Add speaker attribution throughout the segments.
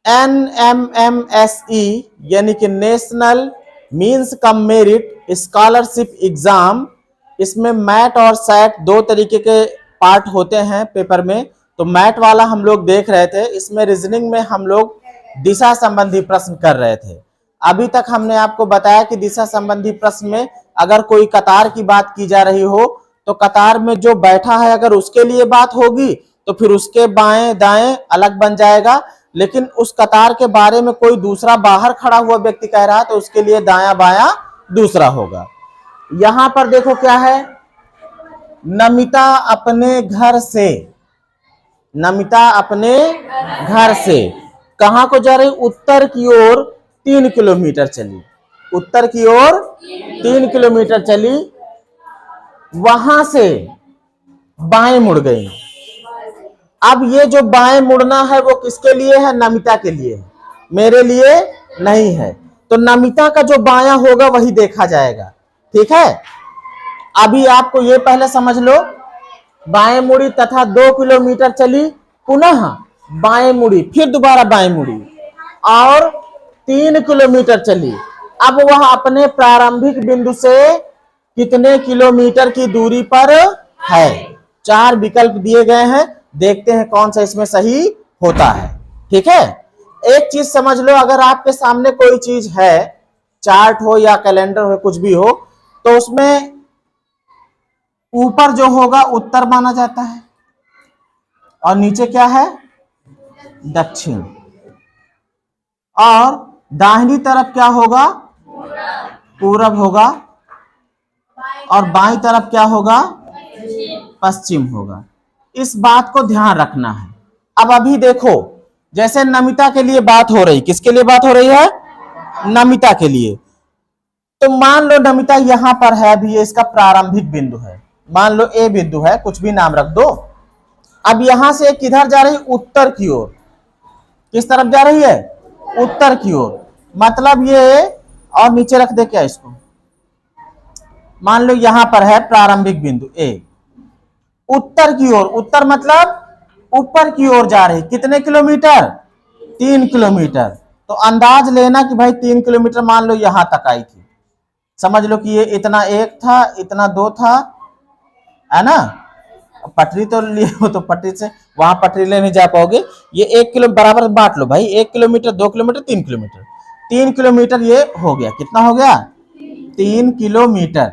Speaker 1: NMMSE यानी कि national means cum merit scholarship exam, इसमें मैट और सैट दो तरीके के पार्ट होते हैं पेपर में। तो मैट वाला हम लोग देख रहे थे, इसमें रीजनिंग में हम लोग दिशा संबंधी प्रश्न कर रहे थे। अभी तक हमने आपको बताया कि दिशा संबंधी प्रश्न में अगर कोई कतार की बात की जा रही हो तो कतार में जो बैठा है अगर उसके लिए बात होगी तो फिर उसके बाएं दाएं अलग बन जाएगा, लेकिन उस कतार के बारे में कोई दूसरा बाहर खड़ा हुआ व्यक्ति कह रहा है तो उसके लिए दाया बाया दूसरा होगा। यहां पर देखो क्या है, नमिता अपने घर से, नमिता अपने घर से कहां को जा रही, उत्तर की ओर 3 किलोमीटर चली, उत्तर की ओर 3 किलोमीटर चली, वहां से बाएं मुड़ गई। अब ये जो बाएं मुड़ना है वो किसके लिए है, नमिता के लिए है, मेरे लिए नहीं है। तो नमिता का जो बायां होगा वही देखा जाएगा, ठीक है। अभी आपको ये पहले समझ लो, बाएं मुड़ी तथा 2 किलोमीटर चली, पुनः बाएं मुड़ी, फिर दोबारा बाएं मुड़ी और 3 किलोमीटर चली। अब वह अपने प्रारंभिक बिंदु से कितने किलोमीटर की दूरी पर है। 4 विकल्प दिए गए हैं, देखते हैं कौन सा इसमें सही होता है, ठीक है। एक चीज समझ लो, अगर आपके सामने कोई चीज है, चार्ट हो या कैलेंडर हो, कुछ भी हो, तो उसमें ऊपर जो होगा उत्तर माना जाता है और नीचे क्या है, दक्षिण, और दाहिनी तरफ क्या होगा, पूरब होगा, और बाईं तरफ क्या होगा, पश्चिम होगा। इस बात को ध्यान रखना है। अब अभी देखो, जैसे नमिता के लिए बात हो रही, किसके लिए बात हो रही है, नमिता के लिए। तो मान लो नमिता यहां पर है, अभी ये इसका प्रारंभिक बिंदु है, मान लो ए बिंदु है, कुछ भी नाम रख दो। अब यहां से किधर जा रही, उत्तर की ओर, किस तरफ जा रही है, उत्तर की ओर। मतलब ये, और नीचे रख दे क्या इसको, मान लो यहां पर है प्रारंभिक बिंदु ए, उत्तर की ओर, उत्तर मतलब ऊपर की ओर जा रही, कितने किलोमीटर, 3 किलोमीटर। तो अंदाज लेना कि भाई 3 किलोमीटर मान लो यहां तक आई थी, समझ लो कि ये इतना 1 था, इतना 2 था, है ना। पटरी तो लिए हो तो पटरी से वहां पटरी ले नहीं जा पाओगे, ये 1 किलो बराबर बांट लो भाई, 1 किलोमीटर, 2 किलोमीटर, 3 किलोमीटर, 3 किलोमीटर ये हो गया, कितना हो गया, 3 किलोमीटर।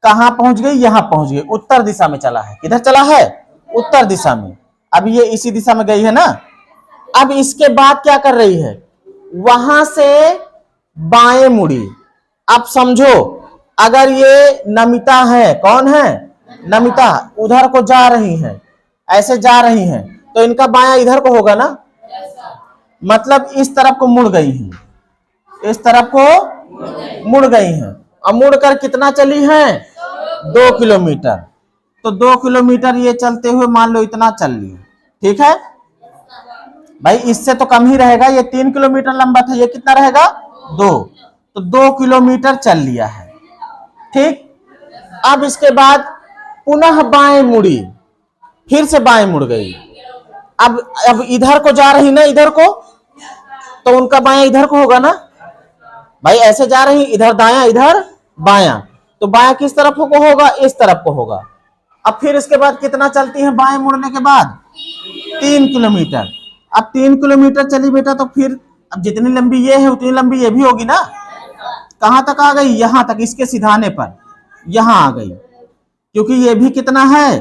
Speaker 1: कहां पहुंच गई, यहां पहुंच गई, उत्तर दिशा में चला है, किधर चला है, उत्तर दिशा में। अब ये इसी दिशा में गई है ना। अब इसके बाद क्या कर रही है, वहां से बाएं मुड़ी। अब समझो, अगर ये नमिता है, कौन है, नमिता, उधर को जा रही है, ऐसे जा रही हैं, तो इनका बायां इधर को होगा ना, मतलब इस तरफ को मुड़ गई है, इस तरफ को मुड़ गई है। अब मुड़कर कितना चली है, 2 किलोमीटर। तो 2 किलोमीटर ये चलते हुए मान लो इतना चल ली, ठीक है भाई, इससे तो कम ही रहेगा, ये 3 किलोमीटर लंबा था, ये कितना रहेगा, 2। तो 2 किलोमीटर चल लिया है, ठीक। अब इसके बाद पुनः बाएं मुड़ी, फिर से बाएं मुड़ गई। अब इधर को जा रही ना, इधर को, तो उनका बायां इधर को होगा ना भाई, ऐसे जा रही, इधर दायां इधर बायां, तो बायां किस तरफ को होगा, इस तरफ को होगा। अब फिर इसके बाद कितना चलती है, बाएं मुड़ने के बाद 3 किलोमीटर। अब 3 किलोमीटर चली बेटा, तो फिर अब जितनी लंबी ये है उतनी लंबी ये भी होगी ना। कहां तक आ गई, यहां तक, इसके सिधाने पर यहां आ गई, क्योंकि ये भी कितना है,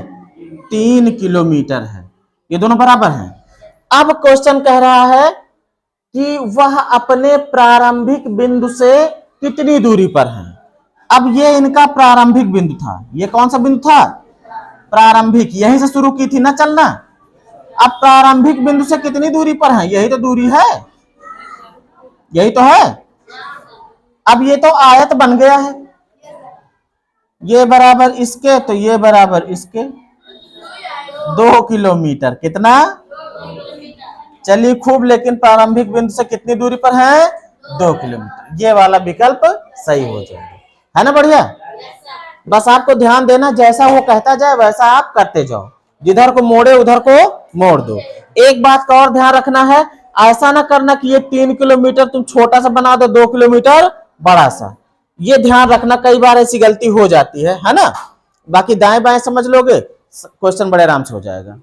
Speaker 1: 3 किलोमीटर है, ये दोनों बराबर हैं। अब क्वेश्चन कह रहा है कि वह अपने प्रारंभिक बिंदु से कितनी दूरी पर है। अब ये इनका प्रारंभिक बिंदु था, ये कौन सा बिंदु था, प्रारंभिक, यहीं से शुरू की थी ना चलना। अब प्रारंभिक बिंदु से कितनी दूरी पर है, यही तो दूरी है, यही तो है। अब ये तो आयत बन गया है, ये बराबर इसके, तो ये बराबर इसके, 2 किलोमीटर, कितना, चलिए खूब, लेकिन प्रारंभिक बिंदु से कितनी दूरी पर है, 2 किलोमीटर। ये वाला विकल्प सही हो जाएगा, है ना, बढ़िया। बस आपको ध्यान देना, जैसा वो कहता जाए वैसा आप करते जाओ, जिधर को मोड़े उधर को मोड़ दो। एक बात का और ध्यान रखना है, ऐसा ना करना कि ये 3 किलोमीटर तुम छोटा सा बना दो, 2 किलोमीटर बड़ा सा। ये ध्यान रखना, कई बार ऐसी गलती हो जाती है ना। बाकी दाएं बाएं समझ लोगे, क्वेश्चन बड़े आराम से हो जाएगा।